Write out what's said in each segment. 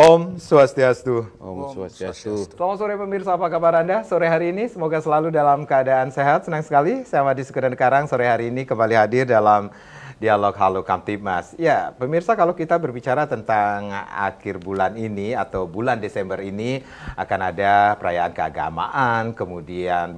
Om Swastiastu. Om Swastiastu. Selamat sore pemirsa, apa kabar Anda sore hari ini? Semoga selalu dalam keadaan sehat. Senang sekali saya Madi Sukudan Karang sore hari ini kembali hadir dalam Dialog Halo Kamtibmas. Ya, pemirsa, kalau kita berbicara tentang akhir bulan ini atau bulan Desember ini akan ada perayaan keagamaan, kemudian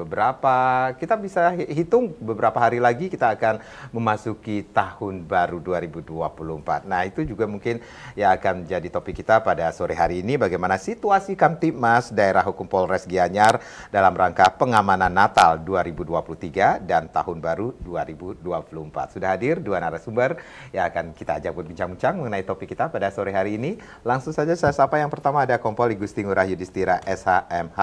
kita bisa hitung beberapa hari lagi kita akan memasuki tahun baru 2024. Nah, itu juga mungkin yang akan menjadi topik kita pada sore hari ini, bagaimana situasi Kamtibmas Daerah Hukum Polres Gianyar dalam rangka pengamanan Natal 2023 dan Tahun Baru 2024. Sudah hadir dua narasumber yang akan kita ajak berbincang-bincang mengenai topik kita pada sore hari ini. Langsung saja saya sapa yang pertama ada Kompol Igusti Ngurah Yudhistira SHMH.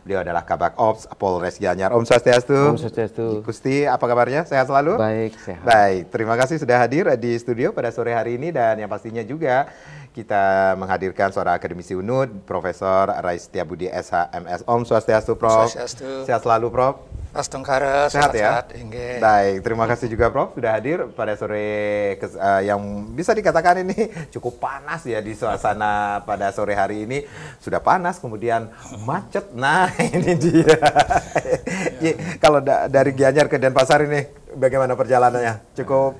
Beliau adalah Kabak Ops Polres Gianyar. Om Swastiastu. Om Swastiastu. Gusti, apa kabarnya? Sehat selalu? Baik, sehat. Baik, terima kasih sudah hadir di studio pada sore hari ini, dan yang pastinya juga kita menghadirkan seorang akademisi UNUD, Profesor Rais Setiabudi SHMS. Om Swastiastu, Prof. Swastiastu. Sehat selalu, Prof. Astungkara, sehat ya? Sehat, baik, terima kasih juga Prof sudah hadir pada sore yang bisa dikatakan ini cukup panas ya di suasana pada sore hari ini. Sudah panas, kemudian macet. Nah, ini dia. Kalau dari Gianyar ke Denpasar ini bagaimana perjalanannya? Cukup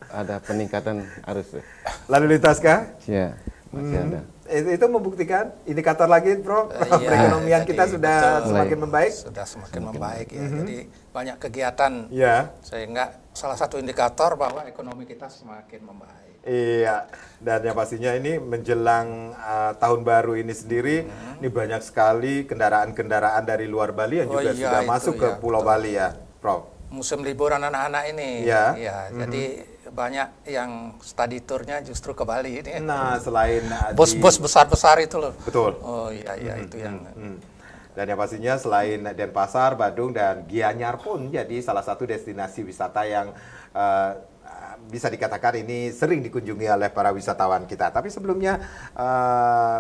ada peningkatan arus. Lalu lintas kah? Ya, masih ada. Itu membuktikan indikator lagi, Prof. Perekonomian kita sudah semakin membaik. Sudah semakin membaik ya. Jadi banyak kegiatan. Ya. Sehingga salah satu indikator bahwa ekonomi kita semakin membaik. Iya. Dan yang pastinya ini menjelang tahun baru ini sendiri, ini banyak sekali kendaraan-kendaraan dari luar Bali yang juga sudah masuk ke Pulau Bali ya, Prof. Musim liburan anak-anak ini. Ya. Jadi banyak yang study tournya justru ke Bali ini. Nah, selain bos-bos besar-besar itu loh. Betul. Oh iya, itu yang. Dan yang pastinya selain Denpasar, Badung, dan Gianyar pun jadi salah satu destinasi wisata yang bisa dikatakan ini sering dikunjungi oleh para wisatawan kita. Tapi sebelumnya,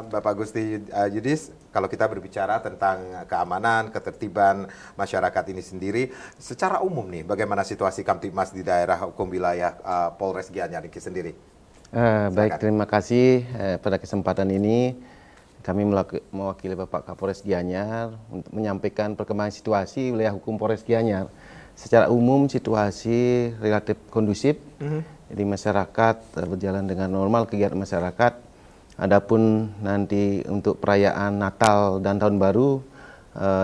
Bapak Gusti Yudis, kalau kita berbicara tentang keamanan, ketertiban masyarakat ini sendiri, secara umum nih, bagaimana situasi Kamtibmas di daerah hukum wilayah Polres Gianyar ini sendiri? Baik, terima kasih pada kesempatan ini. Kami mewakili Bapak Kapolres Gianyar untuk menyampaikan perkembangan situasi wilayah hukum Polres Gianyar. Secara umum situasi relatif kondusif, jadi masyarakat berjalan dengan normal kegiatan masyarakat. Adapun nanti untuk perayaan Natal dan Tahun Baru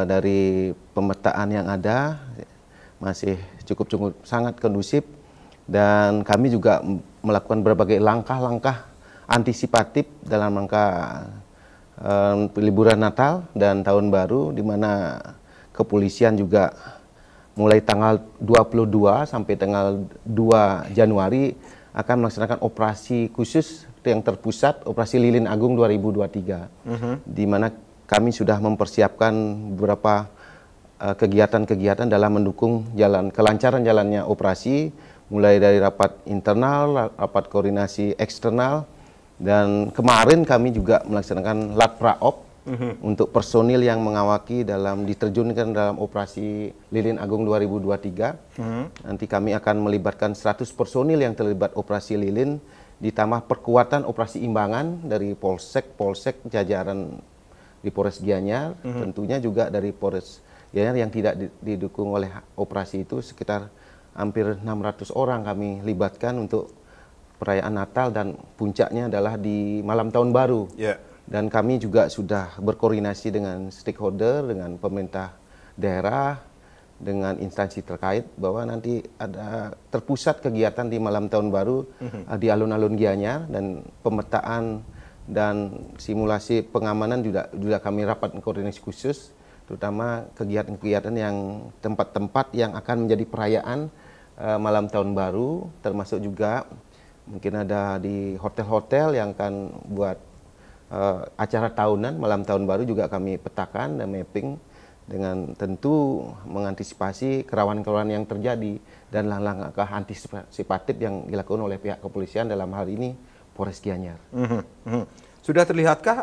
dari pemetaan yang ada masih cukup sangat kondusif, dan kami juga melakukan berbagai langkah-langkah antisipatif dalam rangka liburan Natal dan Tahun Baru, di mana kepolisian juga mulai tanggal 22 sampai tanggal 2 Januari akan melaksanakan operasi khusus yang terpusat, Operasi Lilin Agung 2023, di mana kami sudah mempersiapkan beberapa kegiatan-kegiatan dalam mendukung kelancaran jalannya operasi, mulai dari rapat internal, rapat koordinasi eksternal, dan kemarin kami juga melaksanakan Latpraop untuk personil yang diterjunkan dalam Operasi Lilin Agung 2023. Nanti kami akan melibatkan 100 personil yang terlibat Operasi Lilin, ditambah perkuatan operasi imbangan dari Polsek jajaran di Polres Gianyar, tentunya juga dari Polres Gianyar yang tidak didukung oleh operasi itu, sekitar hampir 600 orang kami libatkan untuk perayaan Natal, dan puncaknya adalah di malam Tahun Baru. Dan kami juga sudah berkoordinasi dengan stakeholder, dengan pemerintah daerah, dengan instansi terkait, bahwa nanti ada terpusat kegiatan di malam Tahun Baru di alun-alun Gianyar, dan pemetaan dan simulasi pengamanan juga kami rapat koordinasi khusus, terutama kegiatan-kegiatan yang tempat-tempat yang akan menjadi perayaan malam Tahun Baru, termasuk juga mungkin ada di hotel-hotel yang akan buat acara tahunan malam Tahun Baru, juga kami petakan dan mapping dengan tentu mengantisipasi kerawanan-kerawanan yang terjadi dan langkah antisipatif yang dilakukan oleh pihak kepolisian, dalam hal ini Polres Gianyar. Sudah terlihatkah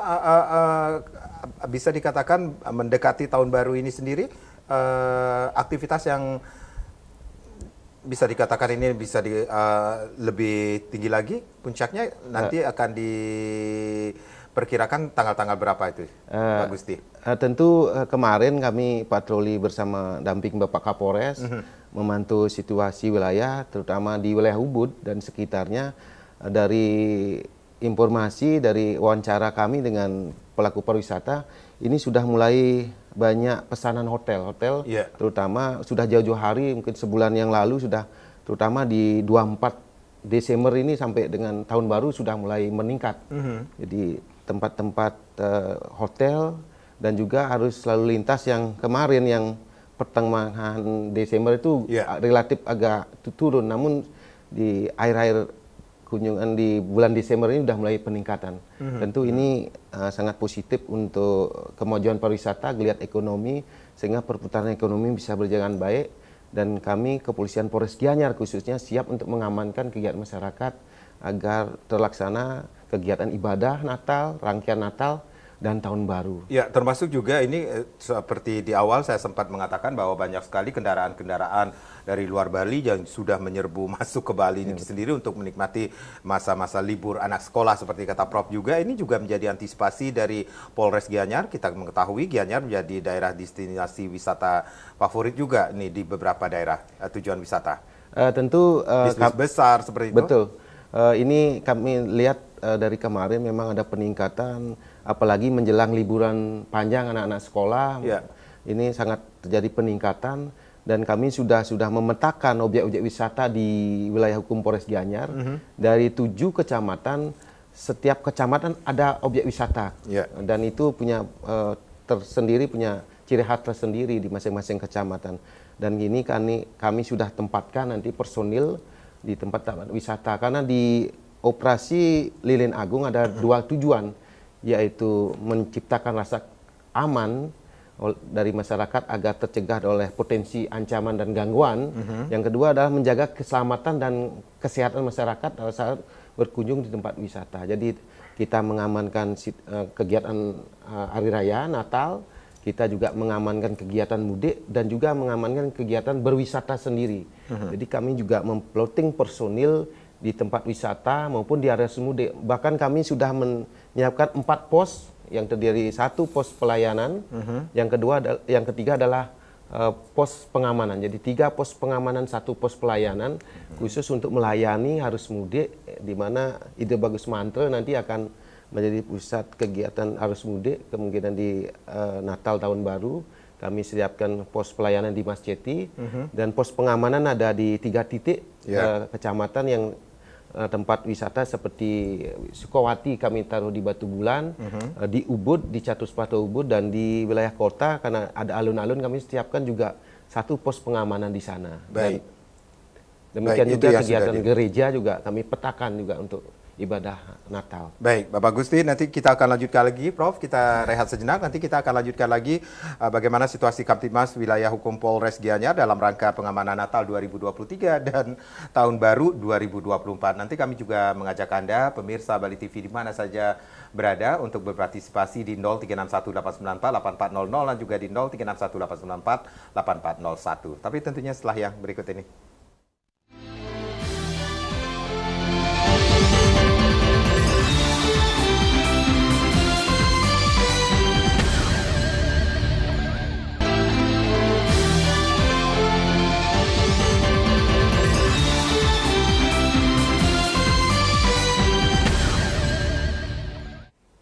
bisa dikatakan mendekati Tahun Baru ini sendiri aktivitas yang bisa dikatakan ini bisa lebih tinggi lagi puncaknya nanti akan diperkirakan tanggal-tanggal berapa itu, Pak Gusti? Tentu kemarin kami patroli bersama damping Bapak Kapolres memantau situasi wilayah, terutama di wilayah Ubud dan sekitarnya. Dari informasi dari wawancara kami dengan pelaku pariwisata, ini sudah mulai banyak pesanan hotel, terutama sudah jauh-jauh hari, mungkin sebulan yang lalu sudah, terutama di 24 Desember ini sampai dengan tahun baru sudah mulai meningkat. Jadi tempat-tempat hotel dan juga arus lalu lintas yang kemarin yang pertengahan Desember itu relatif agak turun, namun di akhir-akhir kunjungan di bulan Desember ini sudah mulai peningkatan. Tentu ini sangat positif untuk kemajuan pariwisata, geliat ekonomi, sehingga perputaran ekonomi bisa berjalan baik. Dan kami Kepolisian Polres Gianyar khususnya siap untuk mengamankan kegiatan masyarakat agar terlaksana kegiatan ibadah Natal, rangkaian Natal, dan Tahun Baru. Ya, termasuk juga ini seperti di awal saya sempat mengatakan bahwa banyak sekali kendaraan-kendaraan dari luar Bali yang sudah menyerbu masuk ke Bali ini sendiri untuk menikmati masa-masa libur anak sekolah seperti kata Prof juga. Ini juga menjadi antisipasi dari Polres Gianyar. Kita mengetahui Gianyar menjadi daerah destinasi wisata favorit juga nih di beberapa daerah tujuan wisata. Tentu bisnis besar seperti itu. Betul. Ini kami lihat dari kemarin memang ada peningkatan, apalagi menjelang liburan panjang anak-anak sekolah. Ini sangat terjadi peningkatan dan kami sudah memetakan objek-objek wisata di wilayah hukum Polres Gianyar. Dari 7 kecamatan, setiap kecamatan ada objek wisata. Dan itu punya tersendiri, punya ciri khas tersendiri di masing-masing kecamatan. Dan ini kami sudah tempatkan nanti personil di tempat wisata, karena di operasi Lilin Agung ada 2 tujuan, yaitu menciptakan rasa aman dari masyarakat agar tercegah oleh potensi ancaman dan gangguan. Yang kedua adalah menjaga keselamatan dan kesehatan masyarakat saat berkunjung di tempat wisata. Jadi kita mengamankan kegiatan Hari Raya Natal, kita juga mengamankan kegiatan mudik dan juga mengamankan kegiatan berwisata sendiri. Jadi kami juga memplotting personil di tempat wisata maupun di area mudik. Bahkan kami sudah menyiapkan 4 pos yang terdiri 1 pos pelayanan, yang ketiga adalah pos pengamanan. Jadi 3 pos pengamanan, 1 pos pelayanan khusus untuk melayani arus mudik, di mana Ide Bagus Mantra nanti akan menjadi pusat kegiatan arus mudik kemungkinan di Natal Tahun Baru. Kami siapkan pos pelayanan di Mas Ceti dan pos pengamanan ada di 3 titik kecamatan yang tempat wisata seperti Sukawati kami taruh di Batu Bulan, di Ubud, di Catuspato Ubud, dan di wilayah kota karena ada alun-alun kami siapkan juga 1 pos pengamanan di sana. Baik. Dan demikian juga kegiatan gereja juga kami petakan juga untuk ibadah Natal. Baik, Bapak Gusti, nanti kita akan lanjutkan lagi, Prof. Kita rehat sejenak, nanti kita akan lanjutkan lagi bagaimana situasi Kamtibmas wilayah hukum Polres Gianyar dalam rangka pengamanan Natal 2023 dan Tahun Baru 2024. Nanti kami juga mengajak Anda, pemirsa Bali TV di mana saja berada, untuk berpartisipasi di 0361-894-8400 dan juga di 0361-894-8401. Tapi tentunya setelah yang berikut ini.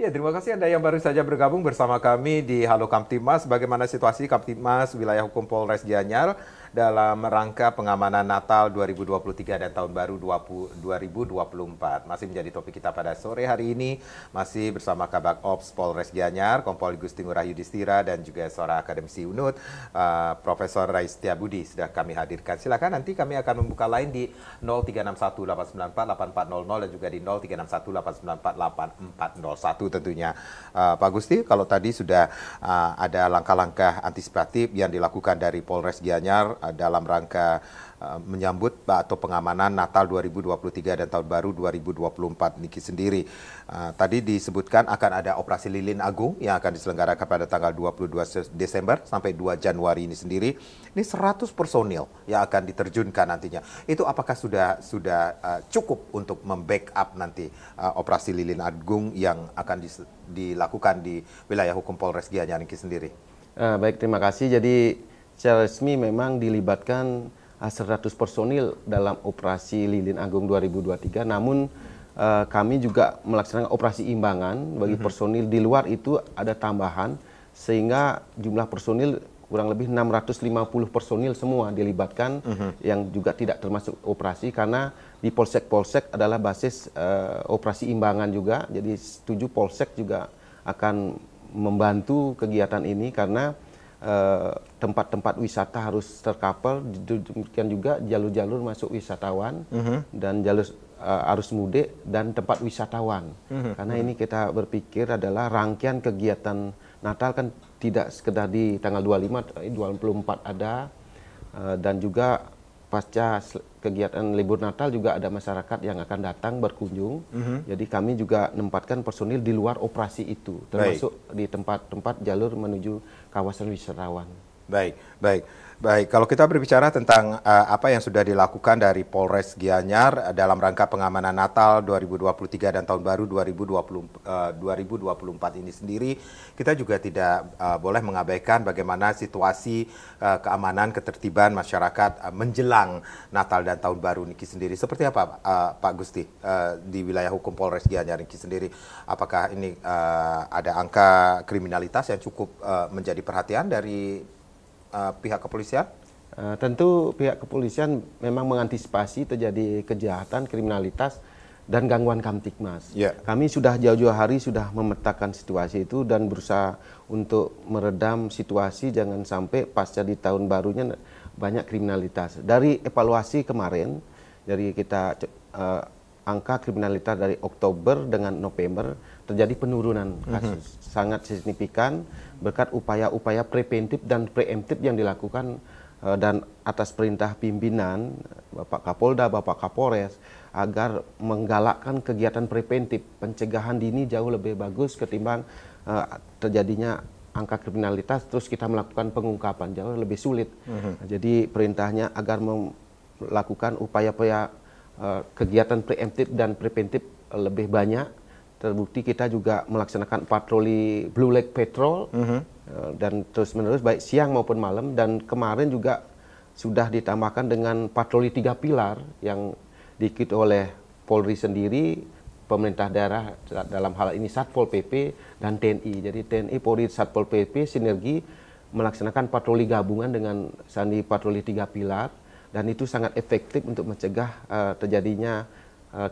Ya, terima kasih Anda yang baru saja bergabung bersama kami di Halo Kamtibmas. Bagaimana situasi Kamtibmas wilayah hukum Polres Gianyar dalam rangka pengamanan Natal 2023 dan Tahun Baru 2024. Masih menjadi topik kita pada sore hari ini. Masih bersama Kabak Ops Polres Gianyar, Kompol Gusti Ngurah Yudhistira, dan juga seorang akademisi UNUD, Profesor Rais Setiabudi sudah kami hadirkan. Silakan, nanti kami akan membuka line di 0361-894-8400 dan juga di 0361-894-8401 tentunya. Pak Gusti, kalau tadi sudah ada langkah-langkah antisipatif yang dilakukan dari Polres Gianyar dalam rangka menyambut atau pengamanan Natal 2023 dan Tahun Baru 2024 niki sendiri. Tadi disebutkan akan ada operasi Lilin Agung yang akan diselenggarakan pada tanggal 22 Desember sampai 2 Januari ini sendiri. Ini 100 personil yang akan diterjunkan nantinya. Itu apakah sudah cukup untuk membackup nanti operasi Lilin Agung yang akan dilakukan di wilayah hukum Polres Gianyar niki sendiri? Baik, terima kasih. Jadi secara resmi memang dilibatkan 100 personil dalam operasi Lilin Agung 2023, namun kami juga melaksanakan operasi imbangan bagi personil. Di luar itu ada tambahan, sehingga jumlah personil kurang lebih 650 personil semua dilibatkan, yang juga tidak termasuk operasi, karena di polsek-polsek adalah basis operasi imbangan juga. Jadi 7 polsek juga akan membantu kegiatan ini, karena tempat-tempat wisata harus tercover, demikian juga jalur-jalur masuk wisatawan dan jalur arus mudik dan tempat wisatawan. Karena ini kita berpikir adalah rangkaian kegiatan Natal kan tidak sekedar di tanggal 25, 24 ada, dan juga pasca kegiatan libur Natal juga ada masyarakat yang akan datang berkunjung. Jadi kami juga menempatkan personil di luar operasi itu, termasuk di tempat-tempat jalur menuju kawasan wisatawan. Baik. Kalau kita berbicara tentang apa yang sudah dilakukan dari Polres Gianyar dalam rangka pengamanan Natal 2023 dan Tahun Baru 2024 ini sendiri, kita juga tidak boleh mengabaikan bagaimana situasi keamanan, ketertiban masyarakat menjelang Natal dan Tahun Baru niki sendiri. Seperti apa Pak Gusti di wilayah hukum Polres Gianyar niki sendiri? Apakah ini ada angka kriminalitas yang cukup menjadi perhatian dari pihak kepolisian? Tentu pihak kepolisian memang mengantisipasi terjadi kejahatan, kriminalitas, dan gangguan Kamtibmas. Kami sudah jauh-jauh hari sudah memetakan situasi itu dan berusaha untuk meredam situasi jangan sampai pasca di tahun barunya banyak kriminalitas. Dari evaluasi kemarin, dari kita angka kriminalitas dari Oktober dengan November terjadi penurunan kasus sangat signifikan berkat upaya-upaya preventif dan preemptif yang dilakukan dan atas perintah pimpinan Bapak Kapolda, Bapak Kapolres agar menggalakkan kegiatan preventif, pencegahan dini jauh lebih bagus ketimbang terjadinya angka kriminalitas terus kita melakukan pengungkapan jauh lebih sulit. Jadi perintahnya agar melakukan upaya-upaya kegiatan preemptif dan preventif lebih banyak. Terbukti kita juga melaksanakan patroli Blue Lake Patrol dan terus-menerus baik siang maupun malam, dan kemarin juga sudah ditambahkan dengan patroli 3 pilar yang diikuti oleh Polri sendiri, pemerintah daerah dalam hal ini Satpol PP dan TNI. Jadi TNI, Polri, Satpol PP sinergi melaksanakan patroli gabungan dengan sandi patroli 3 pilar, dan itu sangat efektif untuk mencegah terjadinya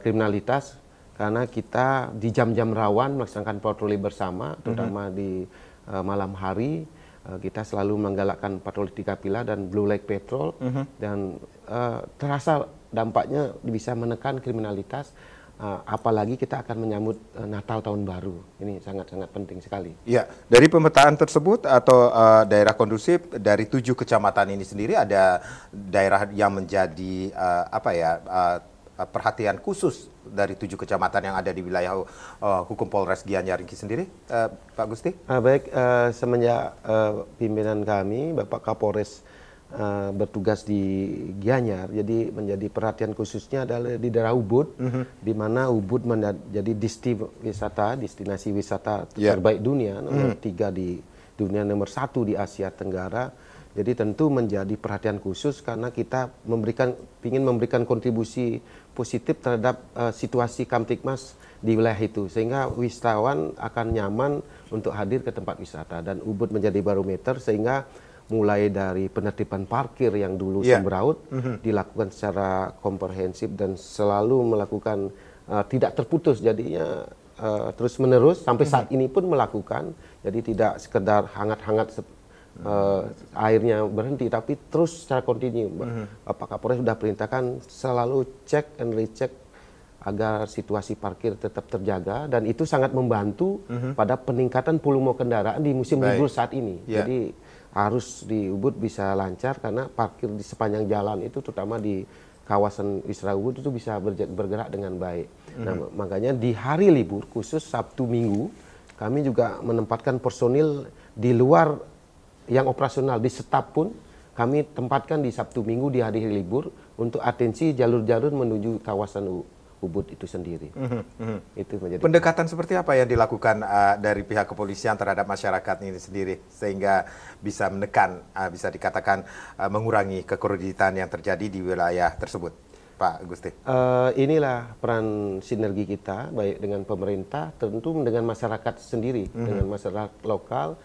kriminalitas. Karena kita di jam-jam rawan melaksanakan patroli bersama, terutama di malam hari, kita selalu menggalakkan patroli 3 pilar dan Blue Lake Patrol, dan terasa dampaknya bisa menekan kriminalitas, apalagi kita akan menyambut Natal Tahun Baru. Ini sangat-sangat penting sekali. Ya, dari pemetaan tersebut atau daerah kondusif dari 7 kecamatan ini sendiri, ada daerah yang menjadi perhatian khusus dari 7 kecamatan yang ada di wilayah hukum Polres Gianyar ini sendiri, Pak Gusti? Baik, semenjak pimpinan kami, Bapak Kapolres bertugas di Gianyar, jadi menjadi perhatian khususnya adalah di daerah Ubud, di mana Ubud menjadi destinasi wisata terbaik dunia, nomor 3 di dunia, nomor 1 di Asia Tenggara. Jadi tentu menjadi perhatian khusus karena kita ingin memberikan kontribusi positif terhadap situasi Kamtibmas di wilayah itu, sehingga wisatawan akan nyaman untuk hadir ke tempat wisata, dan Ubud menjadi barometer, sehingga mulai dari penertiban parkir yang dulu sembraut dilakukan secara komprehensif dan selalu melakukan tidak terputus, jadinya terus menerus sampai saat ini pun melakukan, jadi tidak sekedar hangat-hangat airnya berhenti, tapi terus secara kontinu. Bapak Kapolres sudah perintahkan selalu cek and recheck agar situasi parkir tetap terjaga, dan itu sangat membantu pada peningkatan volume kendaraan di musim libur saat ini. Jadi arus di Ubud bisa lancar karena parkir di sepanjang jalan itu terutama di kawasan wisata Ubud itu bisa bergerak dengan baik. Nah, makanya di hari libur khusus Sabtu Minggu kami juga menempatkan personil di luar yang operasional di staf pun kami tempatkan di Sabtu Minggu di hari libur untuk atensi jalur-jalur menuju kawasan Ubud itu sendiri. Itu menjadi pendekatan seperti apa yang dilakukan dari pihak kepolisian terhadap masyarakat ini sendiri sehingga bisa menekan, bisa dikatakan mengurangi kekreditan yang terjadi di wilayah tersebut, Pak Gusti? Inilah peran sinergi kita baik dengan pemerintah, tentu dengan masyarakat sendiri, dengan masyarakat lokal,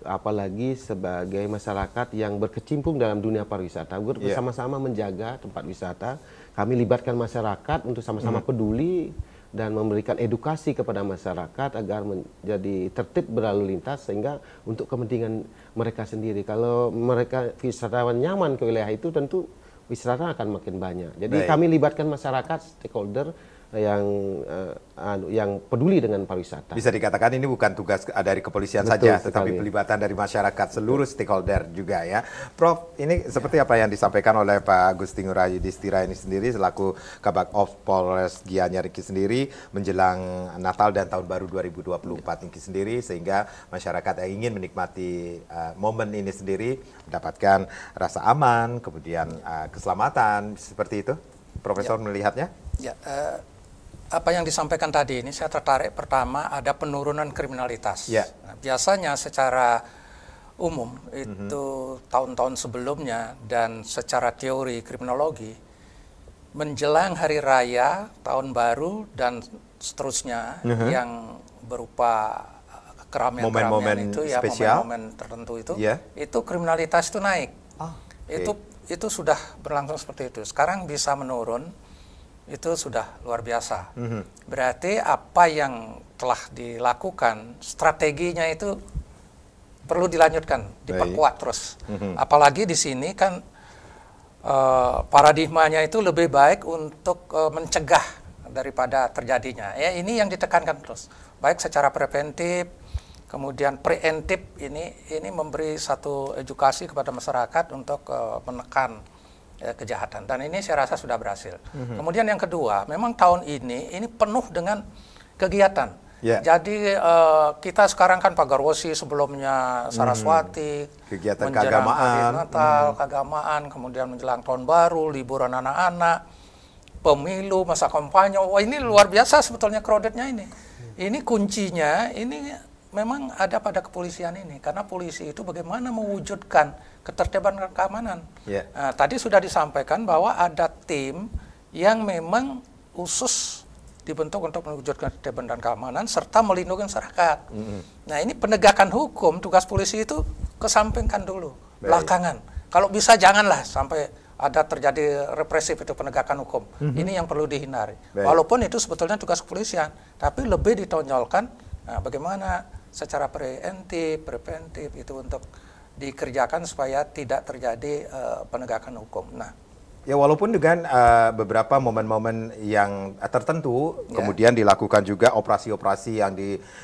apalagi sebagai masyarakat yang berkecimpung dalam dunia pariwisata, bersama-sama menjaga tempat wisata. Kami libatkan masyarakat untuk sama-sama peduli dan memberikan edukasi kepada masyarakat agar menjadi tertib berlalu lintas sehingga untuk kepentingan mereka sendiri. Kalau mereka wisatawan nyaman ke wilayah itu, tentu wisatawan akan makin banyak. Jadi kami libatkan masyarakat, stakeholder yang peduli dengan pariwisata. Bisa dikatakan ini bukan tugas dari kepolisian saja, tetapi pelibatan dari masyarakat, seluruh stakeholder juga ya. Prof, ini seperti apa yang disampaikan oleh Pak Gusti Ngurah Yudhistira ini sendiri selaku Kabak Ops Polres Gianyar ini sendiri menjelang Natal dan Tahun Baru 2024 ini sendiri, sehingga masyarakat yang ingin menikmati momen ini sendiri mendapatkan rasa aman, kemudian keselamatan, seperti itu. Profesor melihatnya? Ya, apa yang disampaikan tadi ini saya tertarik. Pertama, ada penurunan kriminalitas. Nah, biasanya secara umum itu tahun-tahun sebelumnya dan secara teori kriminologi menjelang hari raya, tahun baru dan seterusnya yang berupa keramaian-keramaian itu ya, momen-momen tertentu itu kriminalitas itu naik. Itu sudah berlangsung seperti itu. Sekarang bisa menurun. Itu sudah luar biasa. Berarti apa yang telah dilakukan, strateginya itu perlu dilanjutkan, diperkuat terus. Apalagi di sini kan paradigmanya itu lebih baik untuk mencegah daripada terjadinya. Ya, ini yang ditekankan terus. Baik secara preventif, kemudian preemptif, ini memberi satu edukasi kepada masyarakat untuk menekan kejahatan, dan ini saya rasa sudah berhasil. Kemudian yang kedua, memang tahun ini penuh dengan kegiatan. Jadi kita sekarang kan Pagarwosi, sebelumnya Saraswati, kegiatan menjelang keagamaan, hari Natal, keagamaan, kemudian menjelang tahun baru, liburan anak-anak, pemilu, masa kampanye. Wah, ini luar biasa sebetulnya crowded-nya ini. Ini kuncinya, ini memang ada pada kepolisian ini, karena polisi itu bagaimana mewujudkan ketertiban dan keamanan. Nah, tadi sudah disampaikan bahwa ada tim yang memang khusus dibentuk untuk mewujudkan ketertiban dan keamanan serta melindungi masyarakat. Nah, ini penegakan hukum, tugas polisi itu kesampingkan dulu, belakangan. Kalau bisa janganlah sampai ada terjadi represif, itu penegakan hukum. Ini yang perlu dihindari. Walaupun itu sebetulnya tugas kepolisian, tapi lebih ditonjolkan bagaimana secara preventif itu untuk dikerjakan supaya tidak terjadi penegakan hukum. Nah, ya walaupun dengan beberapa momen-momen yang tertentu, kemudian dilakukan juga operasi-operasi yang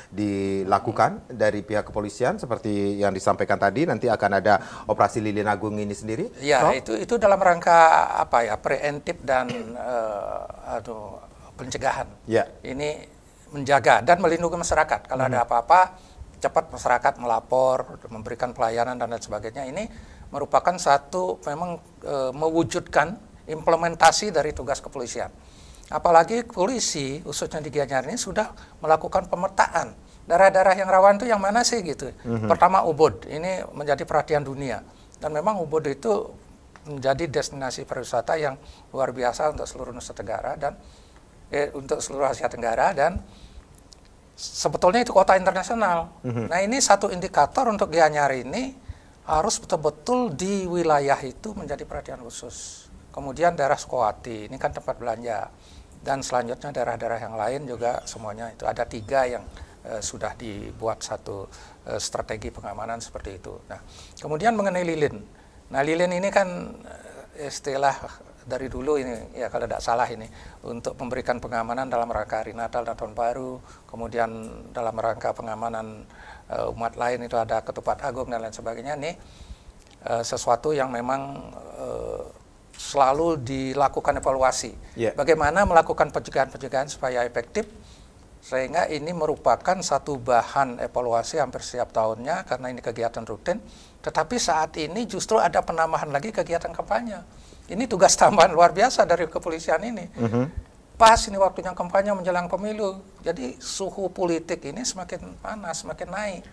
dilakukan dari pihak kepolisian seperti yang disampaikan tadi, nanti akan ada operasi Lilin Agung ini sendiri. Ya, itu dalam rangka apa ya, preemptif dan pencegahan. Ini menjaga dan melindungi masyarakat. Kalau ada apa-apa, cepat masyarakat melapor, memberikan pelayanan dan lain sebagainya. Ini merupakan satu memang mewujudkan implementasi dari tugas kepolisian. Apalagi polisi, khususnya di Gianyar ini sudah melakukan pemetaan. Daerah-daerah yang rawan itu yang mana sih gitu. Pertama Ubud, ini menjadi perhatian dunia. Dan memang Ubud itu menjadi destinasi pariwisata yang luar biasa untuk seluruh Nusa Tenggara dan untuk seluruh Asia Tenggara, dan sebetulnya itu kota internasional. Nah, ini satu indikator untuk Gianyar ini harus betul-betul di wilayah itu menjadi perhatian khusus. Kemudian daerah Sukowati, ini kan tempat belanja. Dan selanjutnya daerah-daerah yang lain juga semuanya itu. Ada 3 yang sudah dibuat satu strategi pengamanan seperti itu. Nah, kemudian mengenai Lilin. Nah, Lilin ini kan istilah dari dulu ini, ya kalau tidak salah ini, untuk memberikan pengamanan dalam rangka Hari Natal dan Tahun Baru, kemudian dalam rangka pengamanan umat lain itu ada Ketupat Agung dan lain sebagainya. Ini sesuatu yang memang selalu dilakukan evaluasi. Bagaimana melakukan pencegahan-pencegahan supaya efektif, sehingga ini merupakan satu bahan evaluasi hampir setiap tahunnya karena ini kegiatan rutin. Tetapi saat ini justru ada penambahan lagi kegiatan kampanye. Ini tugas tambahan luar biasa dari kepolisian ini. Pas ini waktunya kampanye menjelang pemilu. Jadi suhu politik ini semakin panas, semakin naik.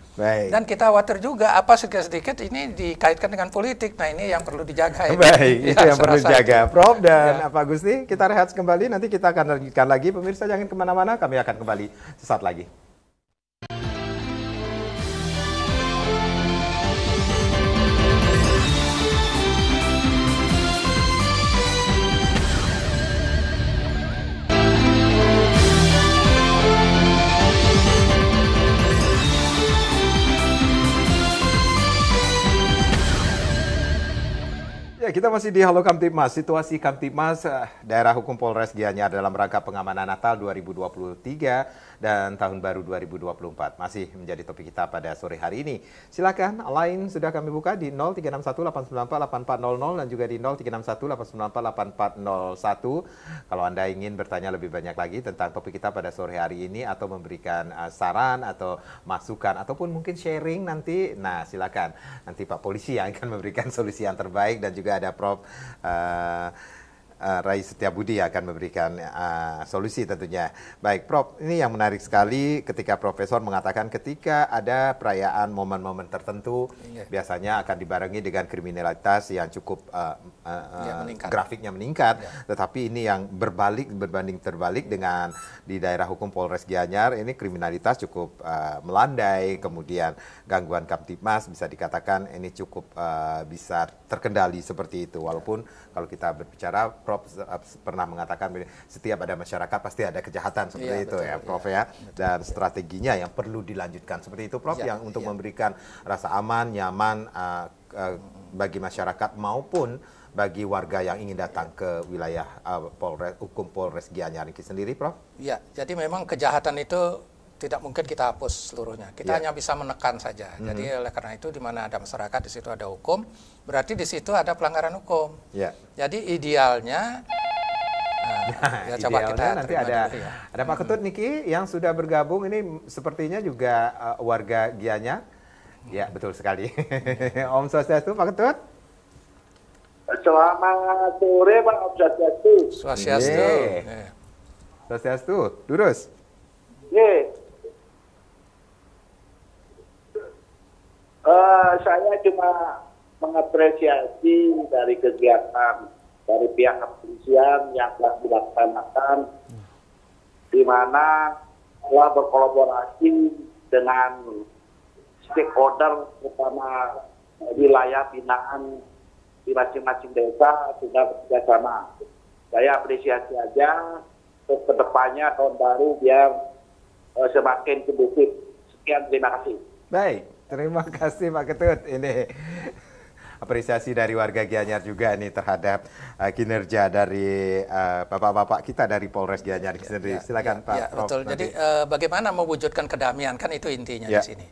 Dan kita khawatir juga apa sedikit-sedikit ini dikaitkan dengan politik. Nah ini yang perlu dijaga. Baik, itu yang perlu dijaga. Prof dan Pak Gusti, kita rehat kembali. Nanti kita akan lanjutkan lagi. Pemirsa jangan kemana-mana, kami akan kembali sesaat lagi. Ya, kita masih di Halo Kamtibmas. Situasi Kamtibmas Daerah Hukum Polres Gianyar dalam rangka pengamanan Natal 2023 dan Tahun Baru 2024 masih menjadi topik kita pada sore hari ini. Silakan, line sudah kami buka di 0361-894-8400 dan juga di 0361-894-8401. Kalau Anda ingin bertanya lebih banyak lagi tentang topik kita pada sore hari ini atau memberikan saran atau masukan ataupun mungkin sharing nanti, nah silakan. Nanti Pak Polisi yang akan memberikan solusi yang terbaik dan juga ada Prof. Rai Setiabudi yang akan memberikan solusi tentunya. Baik, Prof, ini yang menarik sekali ketika Profesor mengatakan ketika ada perayaan momen-momen tertentu, biasanya akan dibarengi dengan kriminalitas yang cukup grafiknya meningkat. Tetapi ini yang berbanding terbalik dengan di daerah hukum Polres Gianyar, ini kriminalitas cukup melandai, kemudian gangguan Kamtibmas bisa dikatakan ini cukup bisa terkendali seperti itu. Walaupun kalau kita berbicara, Prof pernah mengatakan setiap ada masyarakat pasti ada kejahatan seperti itu, betul, ya Prof ya. Dan strateginya yang perlu dilanjutkan seperti itu Prof, yang untuk memberikan rasa aman, nyaman bagi masyarakat maupun bagi warga yang ingin datang ke wilayah hukum Polres Gianyar ini sendiri, Prof? Ya, jadi memang kejahatan itu tidak mungkin kita hapus seluruhnya. Kita hanya bisa menekan saja. Jadi oleh karena itu di mana ada masyarakat, di situ ada hukum, berarti di situ ada pelanggaran hukum. Jadi idealnya, ya coba kita nanti ada Pak Ketut Niki yang sudah bergabung, ini sepertinya juga warga Gianyar. Ya, betul sekali. Om Swastiastu, Pak Ketut. Selamat sore Pak, Om Swastiastu. Swastiastu. Swastiastu, lurus. Saya cuma mengapresiasi dari kegiatan dari pihak kepolisian yang telah dilaksanakan, di mana telah berkolaborasi dengan stakeholder, terutama wilayah binaan di masing-masing desa sudah bekerjasama. Saya apresiasi aja untuk kedepannya tahun baru biar semakin kondusif. Sekian, terima kasih. Baik. Terima kasih Pak Ketut. Ini apresiasi dari warga Gianyar juga nih terhadap kinerja dari bapak-bapak kita dari Polres Gianyar sendiri. Silakan Pak Prof. Betul. Jadi bagaimana mewujudkan kedamaian, kan itu intinya di sini.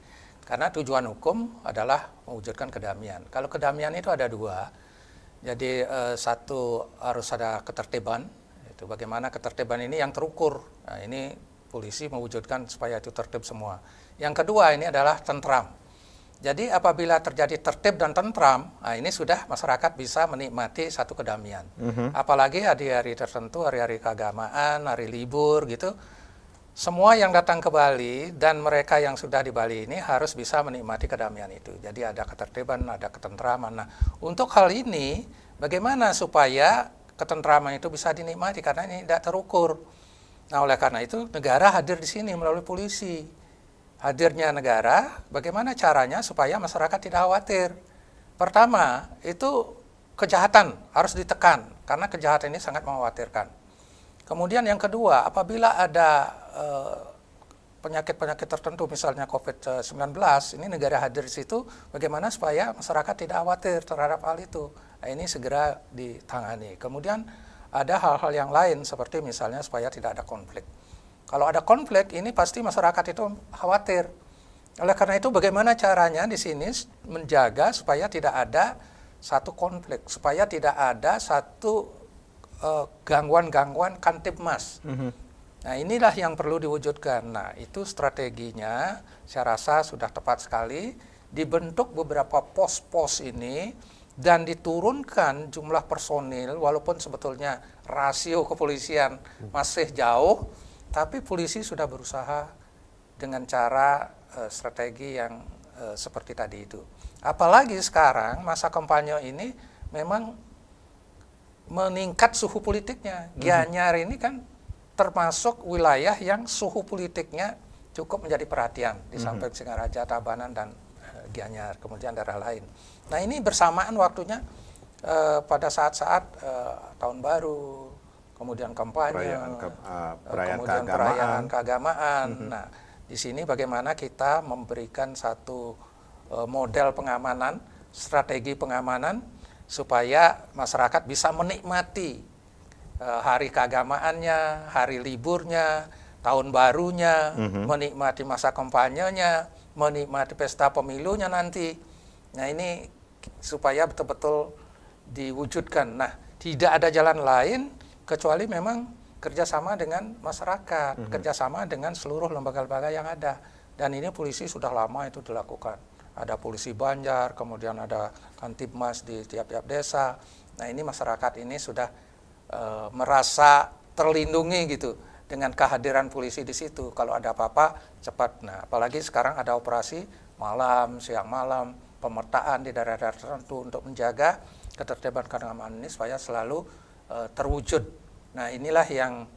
Karena tujuan hukum adalah mewujudkan kedamaian. Kalau kedamaian itu ada dua. Jadi satu harus ada ketertiban. Itu bagaimana ketertiban ini yang terukur. Nah, ini polisi mewujudkan supaya itu tertib semua. Yang kedua ini adalah tentram. Jadi apabila terjadi tertib dan tentram, nah ini sudah masyarakat bisa menikmati satu kedamaian. Apalagi hari-hari tertentu, hari-hari keagamaan, hari libur gitu. Semua yang datang ke Bali dan mereka yang sudah di Bali ini harus bisa menikmati kedamaian itu. Jadi ada ketertiban, ada ketentraman. Nah, untuk hal ini bagaimana supaya ketentraman itu bisa dinikmati karena ini tidak terukur. Nah, oleh karena itu negara hadir di sini melalui polisi. Hadirnya negara, bagaimana caranya supaya masyarakat tidak khawatir. Pertama, itu kejahatan harus ditekan, karena kejahatan ini sangat mengkhawatirkan. Kemudian yang kedua, apabila ada penyakit-penyakit tertentu, misalnya COVID-19, ini negara hadir di situ, bagaimana supaya masyarakat tidak khawatir terhadap hal itu. Nah, ini segera ditangani. Kemudian ada hal-hal yang lain seperti misalnya supaya tidak ada konflik. Kalau ada konflik ini pasti masyarakat itu khawatir. Oleh karena itu bagaimana caranya di sini menjaga supaya tidak ada satu konflik, supaya tidak ada satu gangguan-gangguan Kamtibmas. Nah, inilah yang perlu diwujudkan. Nah, itu strateginya saya rasa sudah tepat sekali. Dibentuk beberapa pos-pos ini dan diturunkan jumlah personil, walaupun sebetulnya rasio kepolisian masih jauh, tapi polisi sudah berusaha dengan cara strategi yang seperti tadi itu. Apalagi sekarang masa kampanye ini memang meningkat suhu politiknya. Gianyar ini kan termasuk wilayah yang suhu politiknya cukup menjadi perhatian di samping Singaraja, Tabanan, dan Gianyar, kemudian daerah lain. Nah, ini bersamaan waktunya pada saat-saat tahun baru, kemudian kampanye, kemudian perayaan keagamaan. Nah, di sini bagaimana kita memberikan satu model pengamanan, strategi pengamanan supaya masyarakat bisa menikmati hari keagamaannya, hari liburnya, tahun barunya, menikmati masa kampanyenya, menikmati pesta pemilunya nanti. Nah, ini supaya betul-betul diwujudkan. Nah, tidak ada jalan lain kecuali memang kerjasama dengan masyarakat, kerjasama dengan seluruh lembaga-lembaga yang ada. Dan ini polisi sudah lama itu dilakukan. Ada polisi Banjar, kemudian ada Kamtibmas di tiap-tiap desa. Nah, ini masyarakat ini sudah merasa terlindungi gitu dengan kehadiran polisi di situ. Kalau ada apa-apa cepat. Nah, apalagi sekarang ada operasi malam, siang malam, pemetaan di daerah-daerah tertentu untuk menjaga ketertiban keamanan ini supaya selalu terwujud. Nah, inilah yang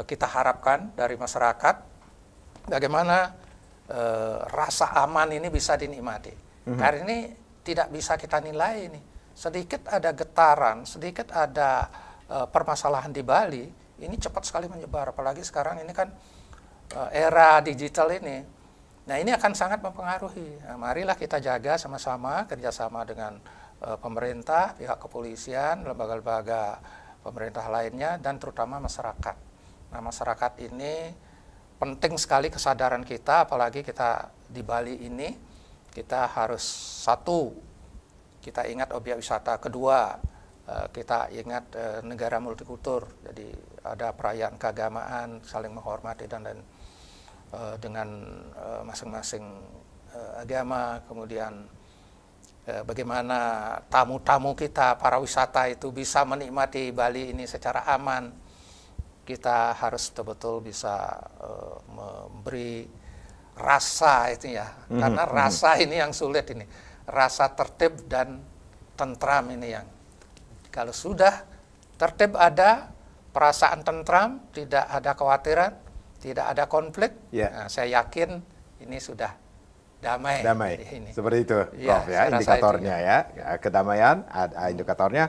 kita harapkan dari masyarakat. Bagaimana rasa aman ini bisa dinikmati. Karena ini tidak bisa kita nilai ini. Sedikit ada getaran, sedikit ada permasalahan di Bali, ini cepat sekali menyebar. Apalagi sekarang ini kan era digital ini. Nah, ini akan sangat mempengaruhi. Nah, marilah kita jaga sama-sama, kerjasama dengan pemerintah, pihak kepolisian, lembaga-lembaga pemerintah lainnya, dan terutama masyarakat. Nah, masyarakat ini penting sekali kesadaran kita, apalagi kita di Bali ini, kita harus satu, kita ingat objek wisata, kedua, kita ingat negara multikultur, jadi ada perayaan keagamaan, saling menghormati dan dengan masing-masing agama, kemudian bagaimana tamu-tamu kita, para wisata itu bisa menikmati Bali ini secara aman. Kita harus betul-betul bisa memberi rasa itu ya, karena rasa ini yang sulit ini, rasa tertib dan tentram ini yang kalau sudah tertib, ada perasaan tentram, tidak ada kekhawatiran, tidak ada konflik, nah, saya yakin ini sudah damai. Ini. Seperti itu, Prof, ya, indikatornya ya. Kedamaian, indikatornya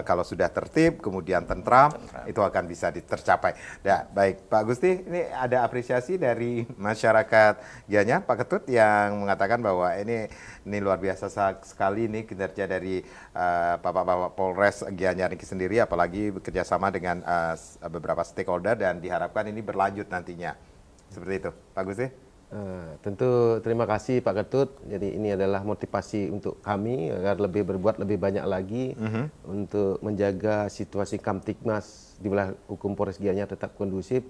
kalau sudah tertib, kemudian tentram, itu akan bisa tercapai. Ya, baik, Pak Gusti, ini ada apresiasi dari masyarakat Gianyar, Pak Ketut, yang mengatakan bahwa ini luar biasa sekali nih kinerja dari Bapak Polres Gianyar ini sendiri, apalagi bekerjasama dengan beberapa stakeholder, dan diharapkan ini berlanjut nantinya. Seperti itu, Pak Gusti. Tentu terima kasih Pak Ketut. Jadi ini adalah motivasi untuk kami agar berbuat lebih banyak lagi untuk menjaga situasi Kamtibmas di wilayah hukum Polres Gianyar tetap kondusif.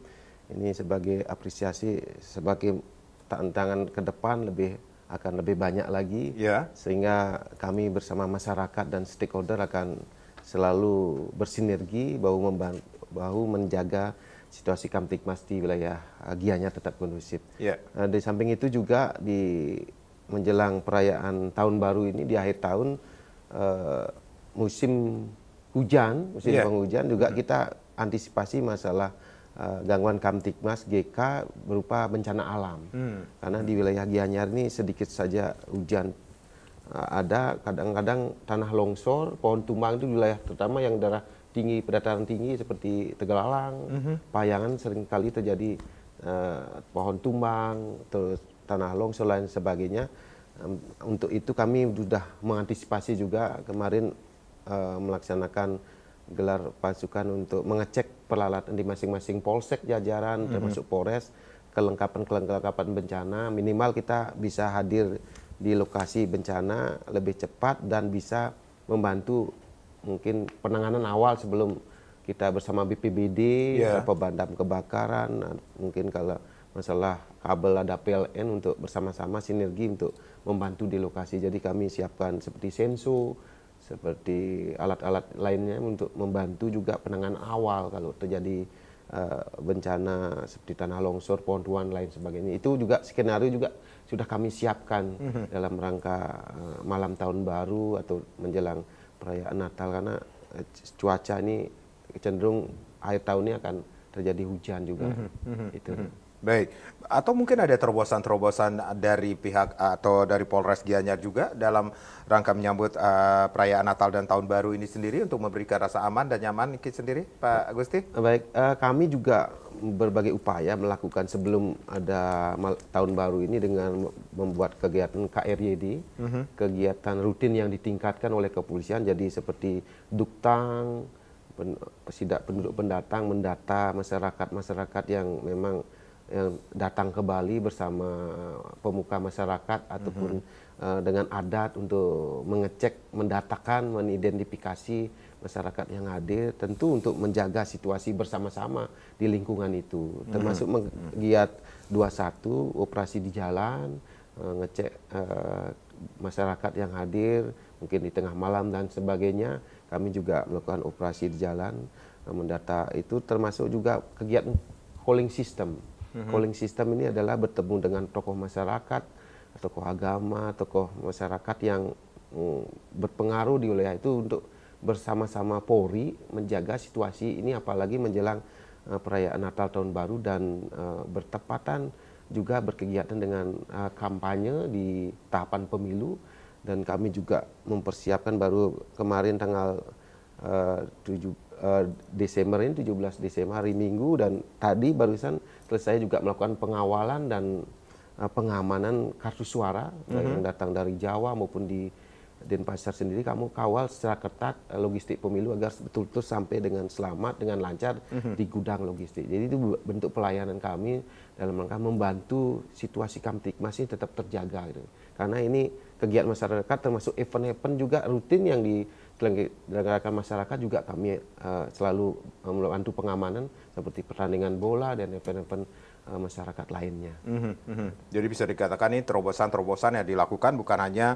Ini sebagai apresiasi, sebagai tantangan ke depan akan lebih banyak lagi, sehingga kami bersama masyarakat dan stakeholder akan selalu bersinergi bahu menjaga situasi Kamtibmas di wilayah Gianyar tetap kondusif. Di samping itu juga di menjelang perayaan tahun baru ini di akhir tahun, musim penghujan juga kita antisipasi masalah gangguan Kamtibmas GK berupa bencana alam. Karena di wilayah Gianyar ini sedikit saja hujan ada, kadang-kadang tanah longsor, pohon tumbang itu di wilayah terutama yang daerah tinggi, dataran tinggi seperti Tegalalang, Payangan seringkali terjadi pohon tumbang, terus tanah longsor lain sebagainya. Untuk itu kami sudah mengantisipasi juga kemarin melaksanakan gelar pasukan untuk mengecek peralatan di masing-masing polsek jajaran termasuk Polres, kelengkapan bencana, minimal kita bisa hadir di lokasi bencana lebih cepat dan bisa membantu mungkin penanganan awal sebelum kita bersama BPBD, pemadam kebakaran, mungkin kalau masalah kabel ada PLN untuk bersama-sama sinergi untuk membantu di lokasi. Jadi kami siapkan seperti senso, seperti alat-alat lainnya untuk membantu juga penanganan awal kalau terjadi bencana seperti tanah longsor, pohon tuan, lain sebagainya. Itu juga skenario juga sudah kami siapkan dalam rangka malam tahun baru atau menjelang perayaan Natal, karena cuaca ini cenderung akhir tahun ini akan terjadi hujan juga. Itu. Baik, atau mungkin ada terobosan-terobosan dari pihak atau dari Polres Gianyar juga dalam rangka menyambut perayaan Natal dan Tahun Baru ini sendiri untuk memberikan rasa aman dan nyaman sendiri, Pak Agusti? Baik, kami juga berbagai upaya melakukan sebelum ada Tahun Baru ini dengan membuat kegiatan KRYD, kegiatan rutin yang ditingkatkan oleh kepolisian, jadi seperti duktang, sidak penduduk pendatang, mendata masyarakat yang memang yang datang ke Bali bersama pemuka masyarakat ataupun dengan adat untuk mengecek, mendatakan, mengidentifikasi masyarakat yang hadir, tentu untuk menjaga situasi bersama-sama di lingkungan itu, termasuk giat 21 operasi di jalan, ngecek masyarakat yang hadir mungkin di tengah malam dan sebagainya. Kami juga melakukan operasi di jalan, mendata itu, termasuk juga kegiatan calling system. Calling system ini adalah bertemu dengan tokoh masyarakat, tokoh agama, tokoh masyarakat yang berpengaruh di wilayah itu untuk bersama-sama Polri menjaga situasi ini, apalagi menjelang perayaan Natal Tahun Baru dan bertepatan juga berkegiatan dengan kampanye di tahapan pemilu. Dan kami juga mempersiapkan baru kemarin tanggal 17 Desember hari Minggu, dan tadi barusan selesai juga melakukan pengawalan dan pengamanan kartu suara yang datang dari Jawa maupun di Denpasar sendiri. Kamu kawal secara ketat logistik pemilu agar betul-betul sampai dengan selamat, dengan lancar di gudang logistik. Jadi itu bentuk pelayanan kami dalam rangka membantu situasi Kamtibmas ini tetap terjaga gitu. Karena ini kegiatan masyarakat termasuk event-event juga rutin yang diselenggarakan masyarakat juga kami selalu membantu pengamanan seperti pertandingan bola dan event-event masyarakat lainnya. Jadi bisa dikatakan ini terobosan-terobosan yang dilakukan bukan hanya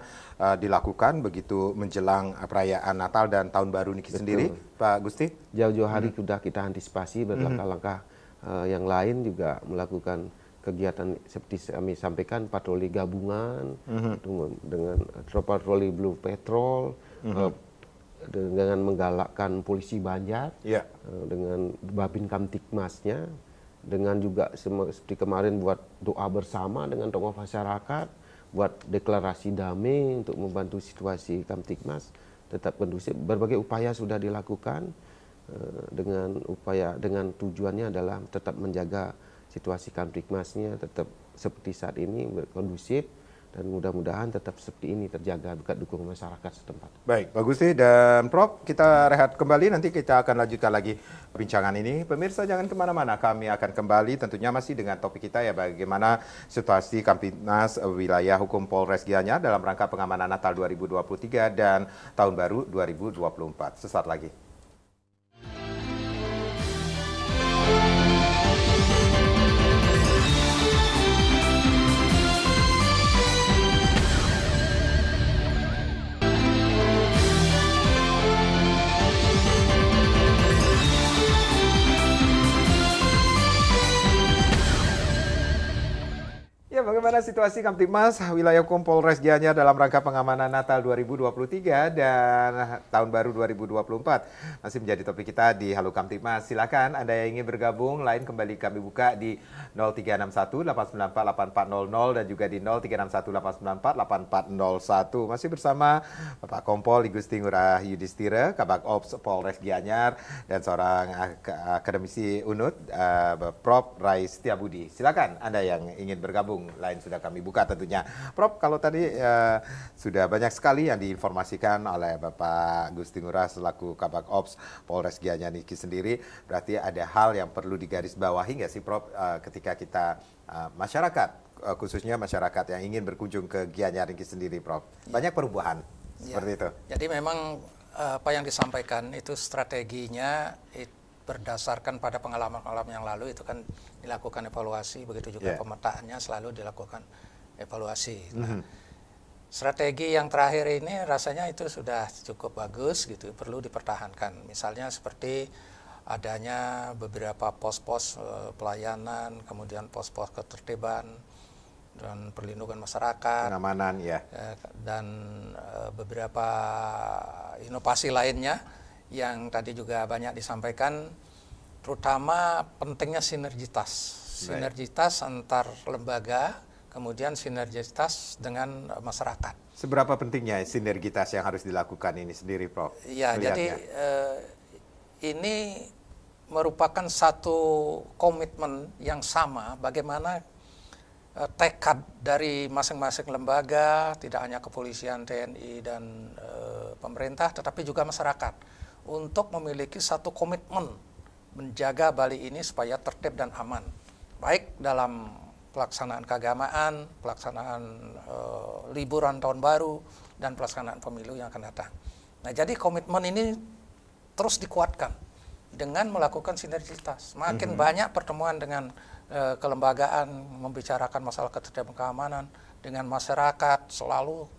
dilakukan begitu menjelang perayaan Natal dan Tahun Baru ini sendiri, Pak Gusti? Jauh-jauh hari sudah kita antisipasi berlangkah-langkah yang lain, juga melakukan kegiatan seperti kami sampaikan, patroli gabungan dengan patroli Blue Patrol, dengan menggalakkan polisi Banjar, dengan Babin Kamtibmasnya, dengan juga seperti kemarin buat doa bersama dengan tokoh masyarakat, buat deklarasi damai untuk membantu situasi Kamtibmas tetap kondusif. Berbagai upaya sudah dilakukan dengan tujuannya adalah tetap menjaga situasi Kamtibmasnya tetap seperti saat ini kondusif, dan mudah-mudahan tetap seperti ini terjaga berkat dukungan masyarakat setempat. Baik, Pak Gusti dan Prof, kita rehat kembali, nanti kita akan lanjutkan lagi perbincangan ini. Pemirsa jangan kemana-mana, kami akan kembali tentunya masih dengan topik kita ya, bagaimana situasi Kamtibmas wilayah hukum Polres Gianyar dalam rangka pengamanan Natal 2023 dan Tahun Baru 2024. Sesaat lagi. Ya, bagaimana situasi Kamtibmas wilayah hukum Polres Gianyar dalam rangka pengamanan Natal 2023 dan Tahun Baru 2024 masih menjadi topik kita di Halo Kamtibmas. Silakan Anda yang ingin bergabung, lain kembali kami buka di 0361 894 8400 dan juga di 0361 894 8401. Masih bersama Bapak Kompol Igusti Ngurah Yudhistira, Kabag Ops Polres Gianyar, dan seorang akademisi UNUD, Prof. Rai Setiabudi. Silakan Anda yang ingin bergabung lain lain sudah kami buka tentunya. Prof, kalau tadi sudah banyak sekali yang diinformasikan oleh Bapak Gusti Ngurah selaku Kabak Ops Polres Gianyar Niki sendiri, berarti ada hal yang perlu digarisbawahi nggak sih Prof ketika kita masyarakat, khususnya masyarakat yang ingin berkunjung ke Gianyar Niki sendiri, Prof? Banyak perubahan seperti itu. Jadi memang apa yang disampaikan itu strateginya berdasarkan pada pengalaman-pengalaman yang lalu itu kan dilakukan evaluasi, begitu juga pemetaannya selalu dilakukan evaluasi. Nah, strategi yang terakhir ini rasanya itu sudah cukup bagus gitu, perlu dipertahankan. Misalnya seperti adanya beberapa pos-pos pelayanan, kemudian pos-pos ketertiban dan perlindungan masyarakat, pengamanan dan beberapa inovasi lainnya yang tadi juga banyak disampaikan, terutama pentingnya sinergitas antar lembaga, kemudian sinergitas dengan masyarakat. Seberapa pentingnya sinergitas yang harus dilakukan ini sendiri, Prof? Iya, jadi ini merupakan satu komitmen yang sama bagaimana tekad dari masing-masing lembaga, tidak hanya kepolisian, TNI, dan pemerintah, tetapi juga masyarakat, untuk memiliki satu komitmen menjaga Bali ini supaya tertib dan aman, baik dalam pelaksanaan keagamaan, pelaksanaan liburan tahun baru, dan pelaksanaan pemilu yang akan datang. Nah, jadi komitmen ini terus dikuatkan dengan melakukan sinergitas. Makin banyak pertemuan dengan kelembagaan, membicarakan masalah ketertiban keamanan dengan masyarakat, selalu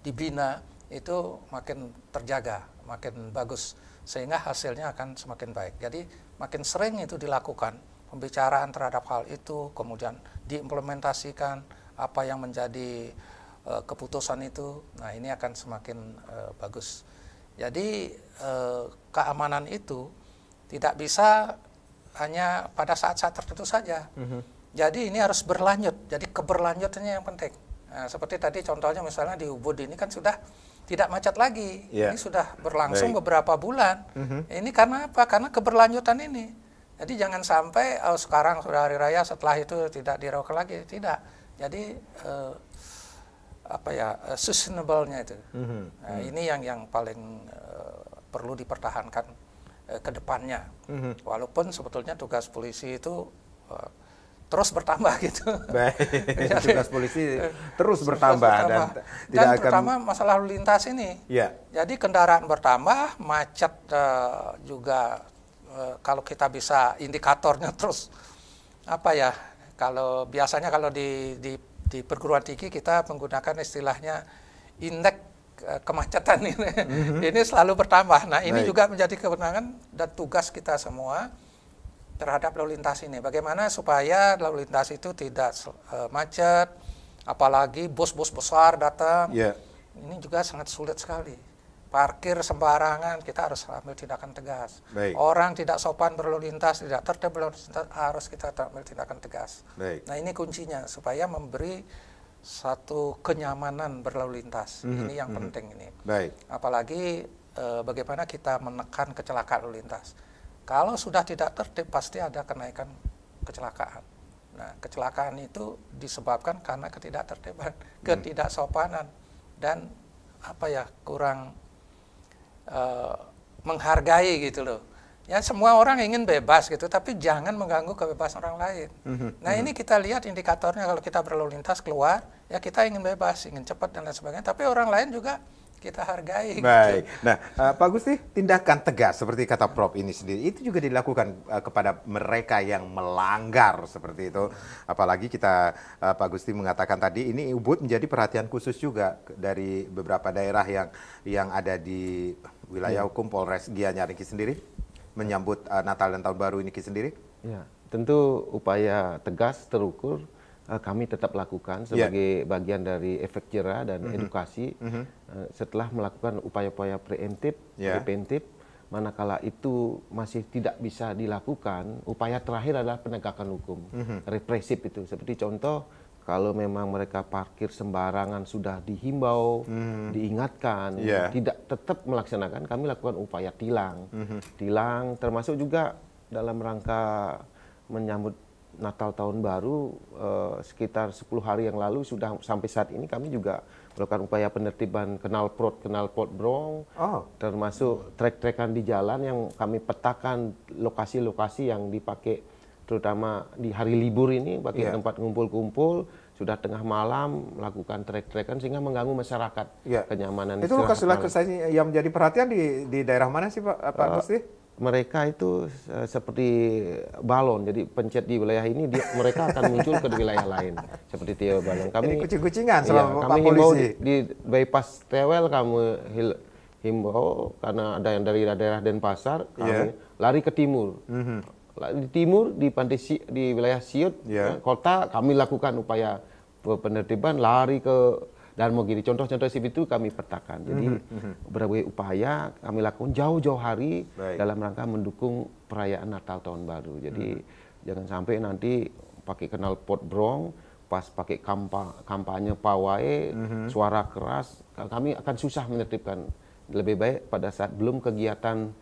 dibina, itu makin terjaga, makin bagus, sehingga hasilnya akan semakin baik. Jadi makin sering itu dilakukan, pembicaraan terhadap hal itu, kemudian diimplementasikan apa yang menjadi keputusan itu, nah ini akan semakin bagus. Jadi keamanan itu tidak bisa hanya pada saat-saat tertentu saja. Jadi ini harus berlanjut, jadi keberlanjutannya yang penting. Nah, seperti tadi contohnya misalnya di Ubud ini kan sudah tidak macet lagi. Ini sudah berlangsung beberapa bulan. Ini karena apa? Karena keberlanjutan ini. Jadi jangan sampai sekarang sudah hari raya, setelah itu tidak dilakukan lagi. Tidak. Jadi sustainable-nya itu. Nah, ini yang paling perlu dipertahankan ke depannya. Walaupun sebetulnya tugas polisi itu terus bertambah gitu. Baik, tugas polisi terus bertambah dan tidak akan, terutama masalah lalu lintas ini. Jadi kendaraan bertambah, macet juga kalau kita bisa indikatornya terus kalau biasanya kalau di perguruan tinggi kita menggunakan istilahnya indeks kemacetan ini. Ini selalu bertambah. Nah, ini juga menjadi kewenangan dan tugas kita semua terhadap lalu lintas ini. Bagaimana supaya lalu lintas itu tidak macet, apalagi bus-bus besar datang. Ini juga sangat sulit sekali. Parkir sembarangan, kita harus ambil tindakan tegas. Orang tidak sopan berlalu lintas, tidak tertib berlalu lintas, harus kita ambil tindakan tegas. Nah, ini kuncinya supaya memberi satu kenyamanan berlalu lintas. Ini yang penting ini. Apalagi bagaimana kita menekan kecelakaan lalu lintas. Kalau sudah tidak tertib, pasti ada kenaikan kecelakaan. Nah, kecelakaan itu disebabkan karena ketidaktertiban, ketidaksopanan, dan kurang menghargai gitu loh. Ya, semua orang ingin bebas gitu, tapi jangan mengganggu kebebasan orang lain. Nah, ini kita lihat indikatornya, kalau kita berlalu lintas keluar, ya kita ingin bebas, ingin cepat dan lain sebagainya, tapi orang lain juga kita hargai. Baik. Gitu. Nah, Pak Gusti, tindakan tegas seperti kata Prof ini sendiri itu juga dilakukan kepada mereka yang melanggar seperti itu. Apalagi kita Pak Gusti mengatakan tadi ini Ubud menjadi perhatian khusus juga dari beberapa daerah yang ada di wilayah hukum Polres Gianyar Niki sendiri menyambut Natal dan Tahun Baru ini sendiri. Ya, tentu upaya tegas terukur kami tetap lakukan sebagai bagian dari efek jerah dan edukasi setelah melakukan upaya-upaya preventif, manakala itu masih tidak bisa dilakukan, upaya terakhir adalah penegakan hukum, represif itu. Seperti contoh, kalau memang mereka parkir sembarangan sudah dihimbau, diingatkan, tidak tetap melaksanakan, kami lakukan upaya tilang. Tilang termasuk juga dalam rangka menyambut Natal Tahun Baru sekitar 10 hari yang lalu sudah sampai saat ini kami juga melakukan upaya penertiban knalpot brong, termasuk trek-trekan di jalan yang kami petakan lokasi-lokasi yang dipakai terutama di hari libur ini pakai tempat ngumpul-kumpul, sudah tengah malam melakukan trek-trekan sehingga mengganggu masyarakat kenyamanan. Itu kasus-kasus yang menjadi perhatian di daerah mana sih Pak Gusti? Mereka itu seperti balon, jadi pencet di wilayah ini mereka akan muncul ke wilayah lain seperti tiap balon. Kami ini kucing-kucingan selama kami Pak Polisi. di bypass Tewel kami himbau karena ada yang dari daerah Denpasar, kami lari ke timur. Di timur di pantai di wilayah Siut kota kami lakukan upaya penertiban, lari ke Darmogiri. Contoh-contoh seperti itu kami petakan. Jadi berbagai upaya kami lakukan jauh-jauh hari dalam rangka mendukung perayaan Natal Tahun Baru. Jadi jangan sampai nanti pakai knalpot brong, pas pakai kampanye pawai, suara keras, kami akan susah menertibkan. Lebih baik pada saat belum kegiatan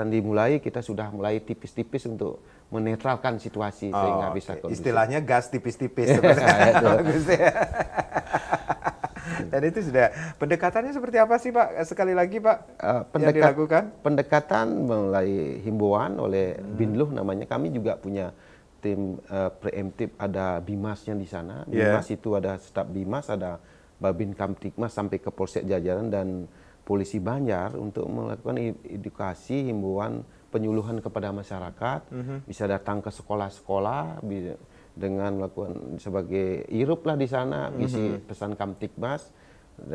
dimulai, kita sudah mulai tipis-tipis untuk menetralkan situasi sehingga bisa kondusif. Istilahnya gas tipis-tipis sebenarnya. Bagus ya. Dan itu sudah pendekatannya seperti apa sih Pak? Sekali lagi Pak, yang dilakukan? Pendekatan mulai himbauan oleh Binluh namanya. Kami juga punya tim preemptif, ada Bimasnya di sana. Bimas itu ada staf Bimas, ada Babin Kamtibmas sampai ke Polsek Jajaran dan Polisi Banjar untuk melakukan edukasi, himbauan, penyuluhan kepada masyarakat. Bisa datang ke sekolah-sekolah dengan melakukan sebagai irup lah di sana, isi pesan Kamtibmas,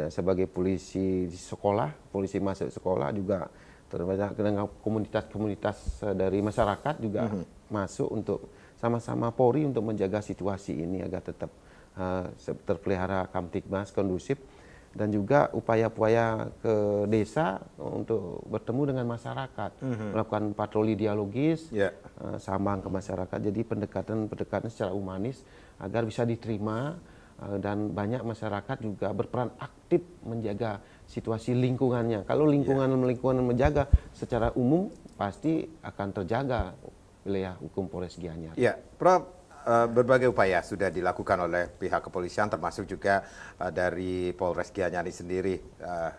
sebagai polisi di sekolah, polisi masuk sekolah juga terbanyak dengan komunitas-komunitas dari masyarakat juga masuk untuk sama-sama Polri untuk menjaga situasi ini agar tetap terpelihara Kamtibmas kondusif, dan juga upaya-upaya ke desa untuk bertemu dengan masyarakat, melakukan patroli dialogis, sambang ke masyarakat. Jadi pendekatan secara humanis agar bisa diterima, dan banyak masyarakat juga berperan aktif menjaga situasi lingkungannya. Kalau lingkungan menjaga secara umum pasti akan terjaga wilayah hukum Polres Gianyar. Ya, Prof. Berbagai upaya sudah dilakukan oleh pihak kepolisian termasuk juga dari Polres Gianyar sendiri.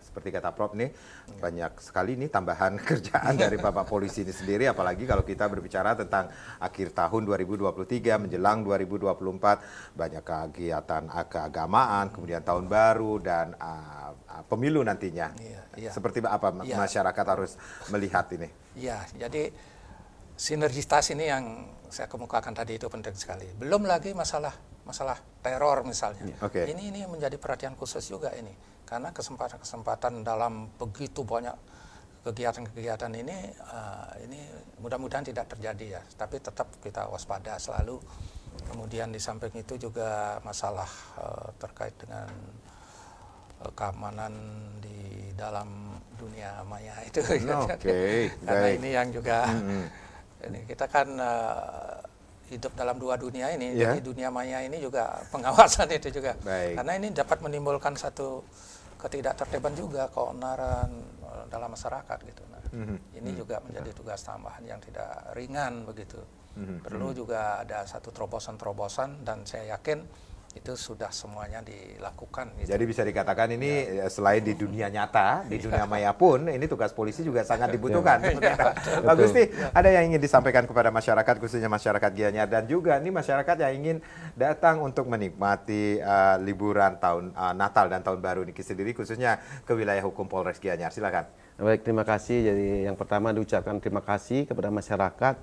Seperti kata Prof nih, banyak sekali nih tambahan kerjaan dari Bapak Polisi ini sendiri, apalagi kalau kita berbicara tentang akhir tahun 2023 menjelang 2024, banyak kegiatan keagamaan, kemudian tahun baru dan pemilu nantinya. Seperti apa masyarakat harus melihat ini? Ya, jadi sinergitas ini yang saya kemukakan tadi itu penting sekali. Belum lagi masalah teror misalnya. Ini menjadi perhatian khusus juga ini, karena kesempatan dalam begitu banyak kegiatan-kegiatan ini mudah-mudahan tidak terjadi ya. Tapi tetap kita waspada selalu. Kemudian di samping itu juga masalah terkait dengan keamanan di dalam dunia maya itu. Karena ini yang juga ini kita kan hidup dalam dua dunia ini, jadi dunia maya ini juga pengawasan itu juga. Karena ini dapat menimbulkan satu ketidaktertiban juga, keonaran dalam masyarakat gitu. Nah, ini juga menjadi tugas tambahan yang tidak ringan begitu. Perlu juga ada satu terobosan-terobosan, dan saya yakin itu sudah semuanya dilakukan. Gitu. Jadi bisa dikatakan ini selain di dunia nyata, di dunia maya pun ini tugas polisi juga sangat dibutuhkan. Pak Gusti, ada yang ingin disampaikan kepada masyarakat, khususnya masyarakat Gianyar, dan juga ini masyarakat yang ingin datang untuk menikmati liburan tahun Natal dan Tahun Baru ini sendiri, khususnya ke wilayah hukum Polres Gianyar. Silakan. Baik, terima kasih. Jadi yang pertama diucapkan terima kasih kepada masyarakat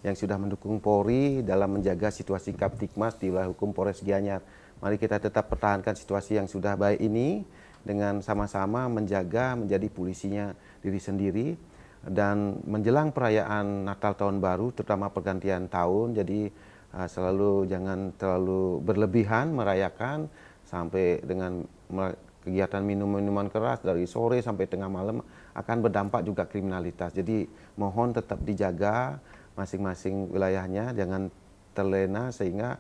yang sudah mendukung Polri dalam menjaga situasi Kamtibmas di wilayah hukum Polres Gianyar. Mari kita tetap pertahankan situasi yang sudah baik ini dengan sama-sama menjadi polisinya diri sendiri. Dan menjelang perayaan Natal Tahun Baru, terutama pergantian tahun, jadi selalu jangan terlalu berlebihan merayakan sampai dengan kegiatan minuman keras dari sore sampai tengah malam akan berdampak juga kriminalitas. Jadi mohon tetap dijaga masing-masing wilayahnya, jangan terlena, sehingga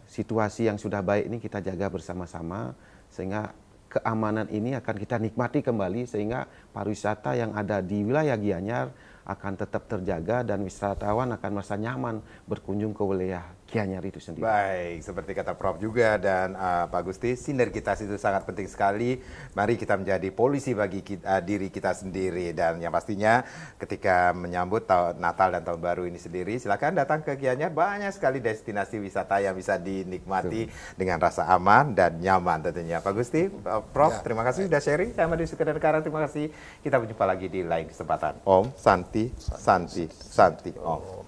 situasi yang sudah baik ini kita jaga bersama-sama, sehingga keamanan ini akan kita nikmati kembali, sehingga pariwisata yang ada di wilayah Gianyar akan tetap terjaga dan wisatawan akan merasa nyaman berkunjung ke wilayah Gianyar itu sendiri. Baik, seperti kata Prof juga dan Pak Gusti, sinergitas itu sangat penting sekali. Mari kita menjadi polisi bagi diri kita sendiri, dan yang pastinya ketika menyambut Natal dan Tahun Baru ini sendiri, silakan datang ke Gianyar. Banyak sekali destinasi wisata yang bisa dinikmati dengan rasa aman dan nyaman tentunya. Pak Gusti, Prof, terima kasih sudah sharing. Saya Madi Sukadan Karang, terima kasih. Kita berjumpa lagi di lain kesempatan. Om Santi, Santi, Santi, Om.